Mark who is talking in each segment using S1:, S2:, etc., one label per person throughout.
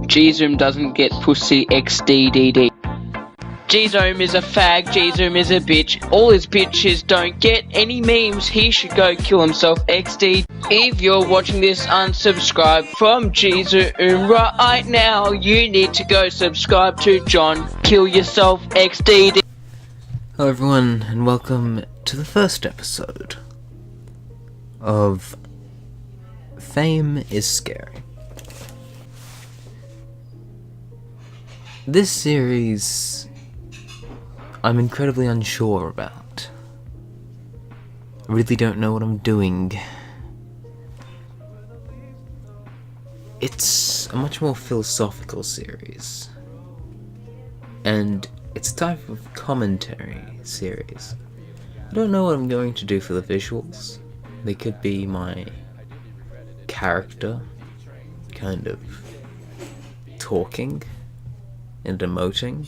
S1: Gzoom doesn't get pussy XDDD. Gzoom is a fag, Gzoom is a bitch. All his bitches don't get any memes. He should go kill himself XD. If you're watching this, unsubscribe from Gzoom right now. You need to go subscribe to John Kill Yourself XD.
S2: Hello everyone, and welcome to the first episode of Fame is Scary. This series I'm incredibly unsure about. I really don't know what I'm doing. It's a much more philosophical series, and it's a type of commentary series. I don't know what I'm going to do for the visuals. They could be my character kind of talking and emoting.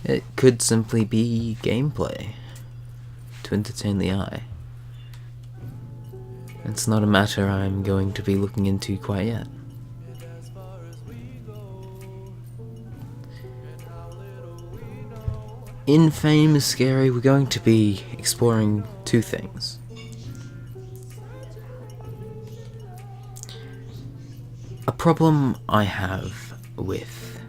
S2: It could simply be gameplay to entertain the eye. It's not a matter I'm going to be looking into quite yet. In Fame is Scary, we're going to be exploring two things. A problem I have with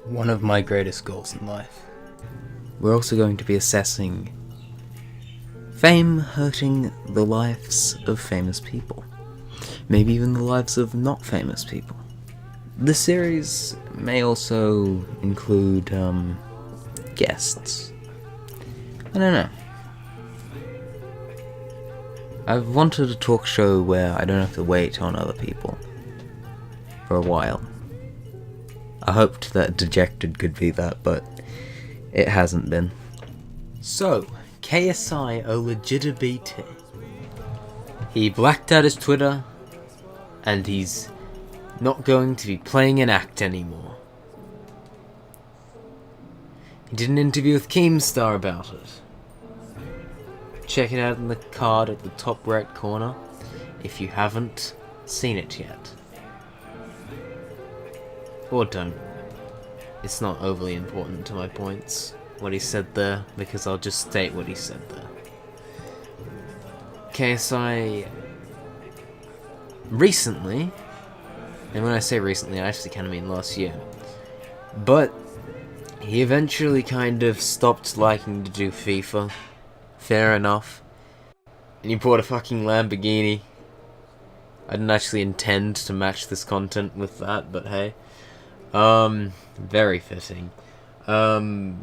S2: one of my greatest goals in life. We're also going to be assessing fame hurting the lives of famous people. Maybe even the lives of not famous people. The series may also include guests. I don't know. I've wanted a talk show where I don't have to wait on other people for a while. I hoped that Dejected could be that, but it hasn't been. So, KSI a legit BT. He blacked out his Twitter, and he's not going to be playing an act anymore. He did an interview with Keemstar about it. Check it out in the card at the top right corner if you haven't seen it yet. Or don't. It's not overly important to my points, what he said there, because I'll just state what he said there. KSI recently, and when I say recently, I actually kind of mean last year, but he eventually kind of stopped liking to do FIFA. Fair enough. And he bought a fucking Lamborghini. I didn't actually intend to match this content with that, but hey. Very fitting. Then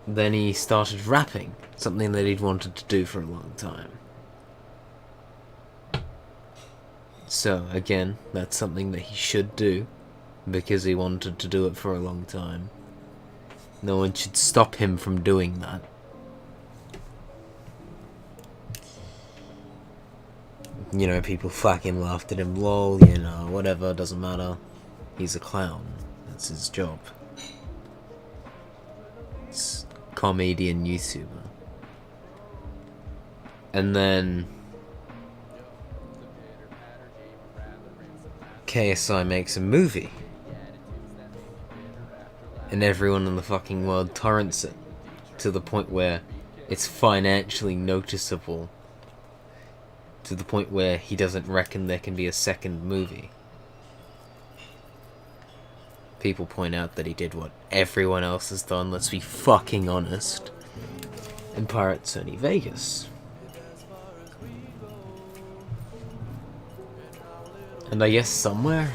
S2: he started rapping, something that he'd wanted to do for a long time. So, again, that's something that he should do, because he wanted to do it for a long time. No one should stop him from doing that. You know, people fucking laughed at him, lol, you know, whatever, doesn't matter. He's a clown. That's his job. It's comedian YouTuber. And then KSI makes a movie. And everyone in the fucking world torrents it. To the point where it's financially noticeable. To the point where he doesn't reckon there can be a second movie. People point out that he did what everyone else has done, let's be fucking honest, in Pirate Sony Vegas. And I guess somewhere,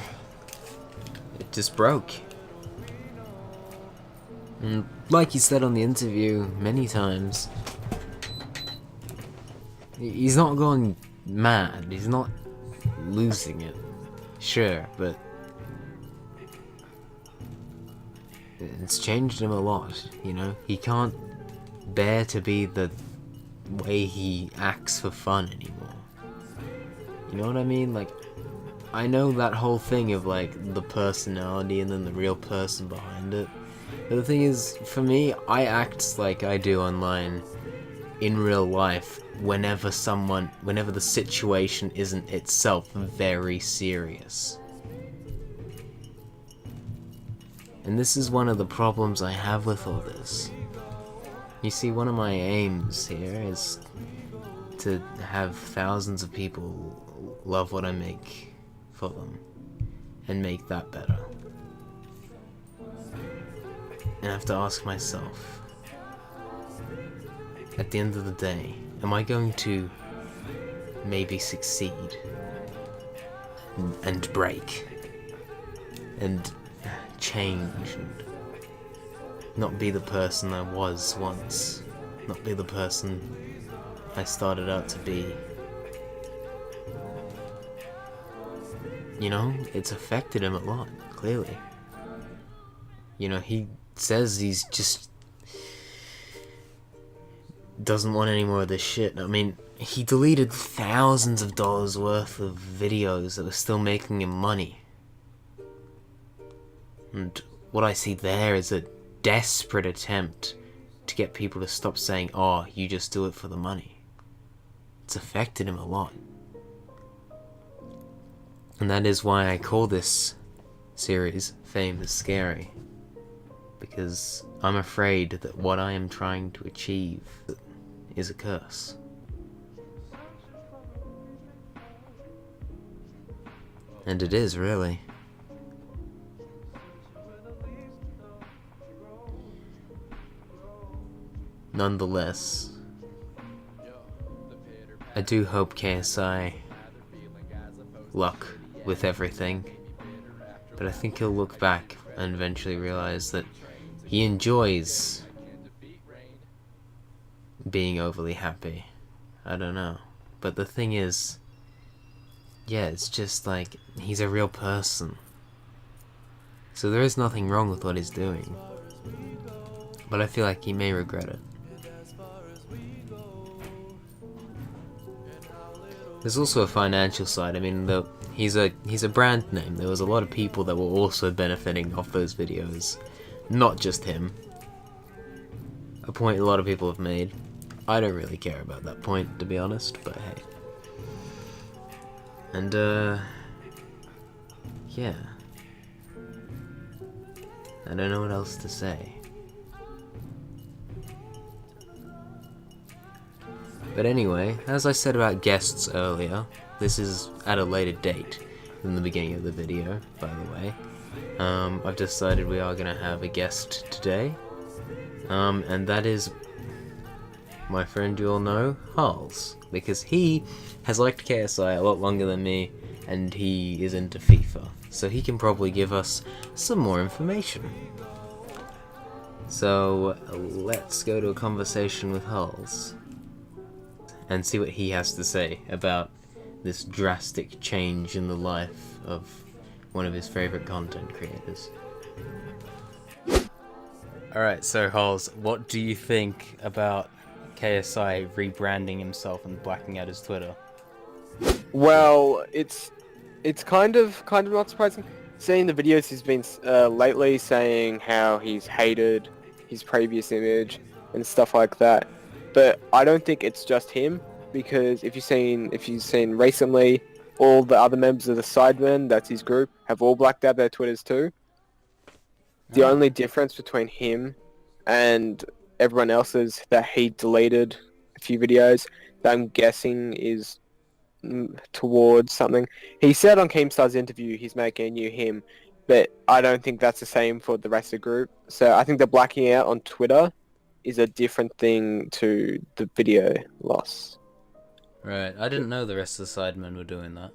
S2: it just broke. And like he said on the interview many times, he's not going mad, he's not losing it, sure, but it's changed him a lot, you know? He can't bear to be the way he acts for fun anymore. You know what I mean? Like, I know that whole thing of, like, the personality and then the real person behind it. But the thing is, for me, I act like I do online in real life whenever the situation isn't itself very serious. And this is one of the problems I have with all this. You see, one of my aims here is to have thousands of people love what I make for them and make that better. And I have to ask myself, at the end of the day, am I going to maybe succeed and break and change and not be the person I was once, not be the person I started out to be? You know, it's affected him a lot, clearly. You know, he says he's just doesn't want any more of this shit. I mean, he deleted thousands of dollars worth of videos that were still making him money. And what I see there is a desperate attempt to get people to stop saying, oh, you just do it for the money. It's affected him a lot. And that is why I call this series Fame is Scary. Because I'm afraid that what I am trying to achieve is a curse. And it is, really. Nonetheless, I do hope KSI luck with everything, but I think he'll look back and eventually realize that he enjoys being overly happy. I don't know. But the thing is, yeah, it's just like, he's a real person. So there is nothing wrong with what he's doing. But I feel like he may regret it. There's also a financial side. I mean, he's a brand name. There was a lot of people that were also benefiting off those videos. Not just him. A point a lot of people have made. I don't really care about that point, to be honest, but hey. And, yeah. I don't know what else to say. But anyway, as I said about guests earlier, this is at a later date than the beginning of the video, by the way. I've decided we are going to have a guest today, and that is my friend you all know, Harlz, because he has liked KSI a lot longer than me, and he is into FIFA, so he can probably give us some more information. So let's go to a conversation with Harlz and see what he has to say about this drastic change in the life of one of his favorite content creators. Alright, so Harlz, what do you think about KSI rebranding himself and blacking out his Twitter?
S3: Well, it's kind of not surprising. Seeing the videos he's been lately, saying how he's hated his previous image and stuff like that. But I don't think it's just him, because if you've seen recently, all the other members of the Sidemen, that's his group, have all blacked out their Twitters too. The only difference between him and everyone else's that he deleted a few videos that I'm guessing is towards something. He said on Keemstar's interview he's making a new him, but I don't think that's the same for the rest of the group. So I think the blacking out on Twitter is a different thing to the video loss.
S2: Right, I didn't know the rest of the Sidemen were doing that.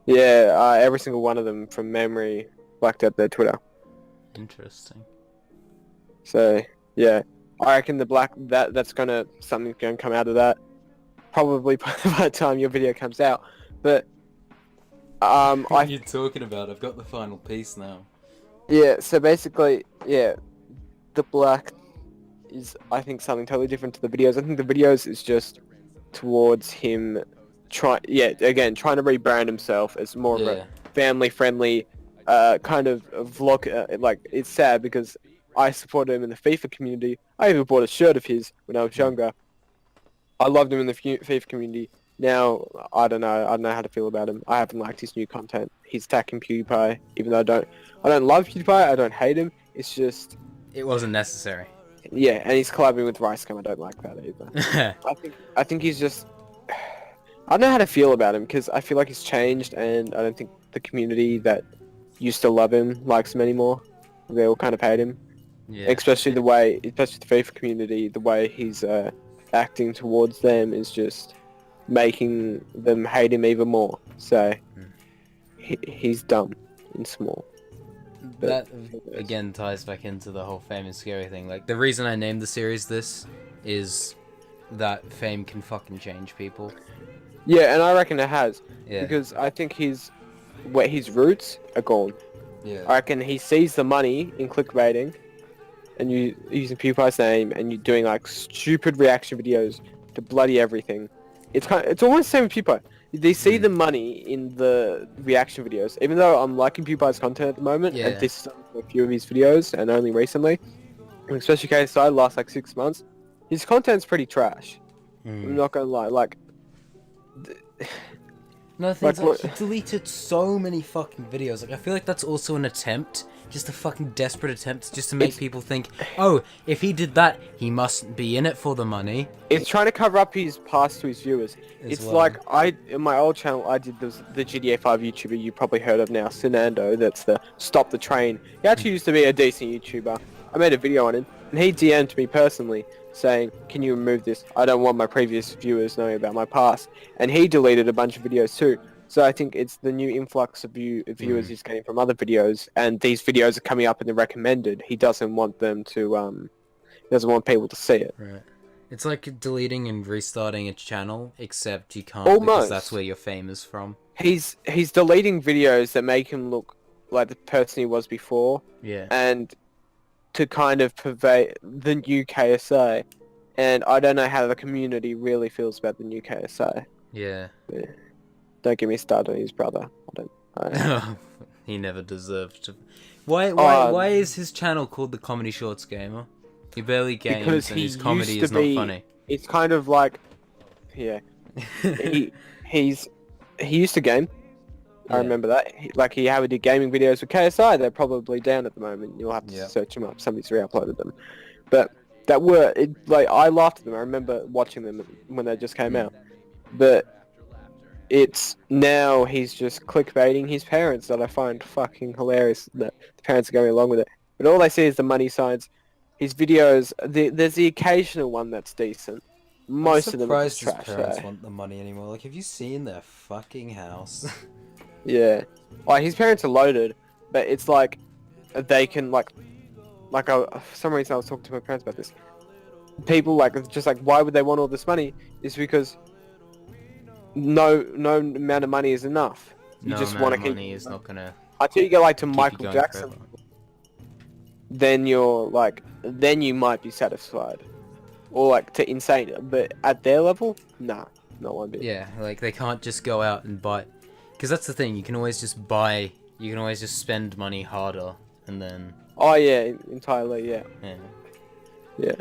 S3: Yeah, every single one of them from memory blacked out their Twitter.
S2: Interesting.
S3: So yeah, I reckon something's gonna come out of that. Probably by the time your video comes out. But
S2: What are you talking about? I've got the final piece now.
S3: Yeah, so basically, yeah, the black is, I think, something totally different to the videos. I think the videos is just towards him trying to rebrand himself as more of a family-friendly kind of vlog. Like, it's sad because I supported him in the FIFA community. I even bought a shirt of his when I was younger. I loved him in the FIFA community. Now I don't know. I don't know how to feel about him. I haven't liked his new content. He's attacking PewDiePie, even though I don't love PewDiePie. I don't hate him. It's just
S2: It wasn't necessary.
S3: yeah, and he's collabing with Ricecam. I don't like that either. I think he's just. I don't know how to feel about him because I feel like he's changed, and I don't think the community that used to love him likes him anymore. They all kind of hate him,
S2: Yeah.
S3: especially the FIFA community, the way he's acting towards them is just making them hate him even more. So he's dumb and small.
S2: That again ties back into the whole fame and scary thing. Like, the reason I named the series this is that fame can fucking change people.
S3: Yeah, and I reckon it has.
S2: Yeah.
S3: Because I think his roots are gone.
S2: Yeah.
S3: I reckon he sees the money in clickbaiting, and you using PewDiePie's name, and you're doing like stupid reaction videos to bloody everything. It's almost the same with PewDiePie. They see the money in the reaction videos. Even though I'm liking PewDiePie's content at the moment, and this is a few of his videos, and only recently, and especially KSI last like 6 months, his content's pretty trash. I'm not gonna lie. Like,
S2: no, the thing's like, he deleted so many fucking videos. Like, I feel like that's also an attempt, just a fucking desperate attempt, just to make people think, oh, if he did that, he mustn't be in it for the money. It's
S3: trying to cover up his past to his viewers. It's like, in my old channel, I did the GTA 5 YouTuber you probably heard of now, Sinando, that's the Stop the Train. He actually used to be a decent YouTuber. I made a video on him, and he DM'd me personally, saying, can you remove this? I don't want my previous viewers knowing about my past. And he deleted a bunch of videos too. So I think it's the new influx of viewers he's getting from other videos, and these videos are coming up in the recommended. He doesn't want them to, he doesn't want people to see it.
S2: Right. It's like deleting and restarting a channel, except you can't
S3: Almost.
S2: Because that's where your fame is from.
S3: He's deleting videos that make him look like the person he was before.
S2: Yeah.
S3: And to kind of pervade the new KSI, and I don't know how the community really feels about the new KSI.
S2: Yeah.
S3: Don't get me started on his brother. I don't.
S2: He never deserved to. Why is his channel called the Comedy Shorts Gamer? He barely games, and his comedy is not funny.
S3: It's kind of like, yeah, he used to game. I remember that. He did gaming videos with KSI. They're probably down at the moment. You'll have to search them up. Somebody's re-uploaded them. But I laughed at them. I remember watching them when they just came out. But it's now he's just clickbaiting his parents that I find fucking hilarious. That the parents are going along with it. But all they see is the money signs. His videos, there's the occasional one that's decent. Most of them are just trash.
S2: His parents want the money anymore. Like, have you seen their fucking house?
S3: Yeah. Like, his parents are loaded, but it's like, they can, for some reason I was talking to my parents about this. People, why would they want all this money? It's because no amount of money is enough. You just want to keep...
S2: money is not gonna...
S3: Until you get, to Michael Jackson, then then you might be satisfied. Or, to insane. But at their level, nah, not one bit.
S2: Yeah, they can't just go out and buy... Because that's the thing, you can always just buy, you can always just spend money harder, and then...
S3: Oh yeah, entirely, yeah.
S2: Yeah.
S3: Yeah.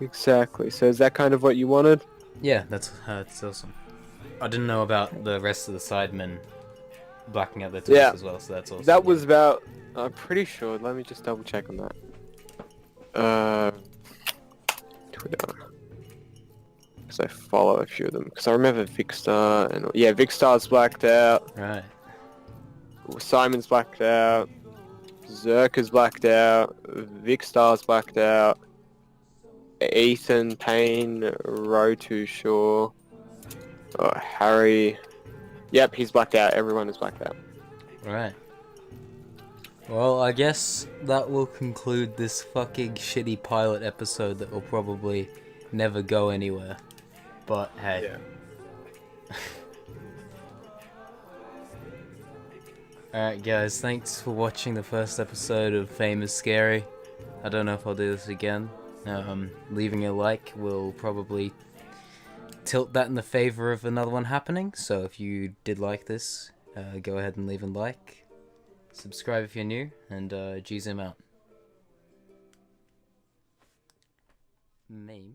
S3: Exactly, so is that kind of what you wanted?
S2: Yeah, that's awesome. I didn't know about the rest of the sidemen blacking out their Twitters as well, so that's awesome.
S3: That was about, I'm pretty sure, let me just double check on that. Twitter. Because I follow a few of them. Because I remember Vicstar and... Yeah, Vicstar's blacked out.
S2: Right.
S3: Simon's blacked out. Zerka's blacked out. Vicstar's blacked out. Ethan, Payne, Rotu Shaw. Harry. Yep, he's blacked out. Everyone is blacked out.
S2: Right. Well, I guess that will conclude this fucking shitty pilot episode that will probably never go anywhere. But hey. Yeah. Alright guys, thanks for watching the first episode of Fame is Scary. I don't know if I'll do this again. Leaving a like will probably tilt that in the favor of another one happening. So if you did like this, go ahead and leave a like. Subscribe if you're new, and Gzoom out. Meme.